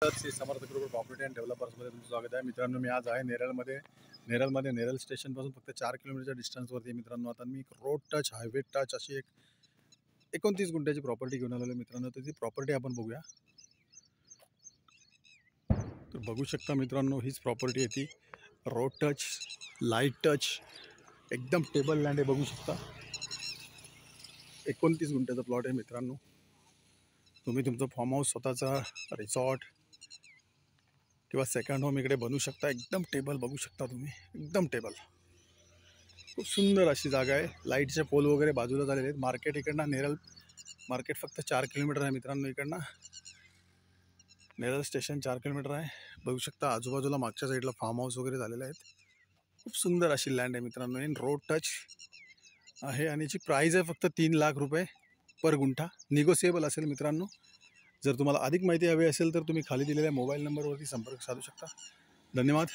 Shri Samarth group property and डेव्हलपर्समध्ये तुमचं स्वागत आहे. मित्रांनो, मी आज आहे नेरळमध्ये नेरळ स्टेशनपासून फक्त 4 किलोमीटरच्या डिस्टन्सवरती आहे. मित्रांनो, आता मी रोड टच हायवे टच अशी एक 29 गुंठ्याची प्रॉपर्टी घेऊन आलेलो आहे. मित्रांनो, तर ती प्रॉपर्टी आपण बघूया. तर बघू शकता मित्रांनो, हीच प्रॉपर्टी आहे ती. रोड टच, लाईट टच, एकदम टेबल लँड आहे. बघू शकता 29 गुंठ्याचा प्लॉट आहे. मित्रांनो, तुम्ही तुमचं फार्म हाऊस, स्वतःचा रिसॉर्ट किंवा सेकंड होम इकडे बनवू शकता. एकदम टेबल बघू शकता तुम्ही, एकदम टेबल. खूप सुंदर अशी जागा आहे. लाईटचे पोल वगैरे बाजूला झालेले आहेत. मार्केट इकडनं नेरळ मार्केट फक्त 4 किलोमीटर आहे. मित्रांनो, इकडनं नेरळ स्टेशन 4 किलोमीटर आहे. बघू शकता आजूबाजूला मागच्या साईडला फार्म हाऊस वगैरे झालेले आहेत. खूप सुंदर अशी लँड आहे मित्रांनो. इन रोड टच आहे आणि याची प्राईज आहे फक्त 3 लाख रुपये पर गुंठा. निगोसिएबल असेल मित्रांनो. जर तुम्हाला अधिक माहिती हवी असेल तर तुम्ही खाली दिलेल्या मोबाईल नंबरवरती संपर्क साधू शकता. धन्यवाद.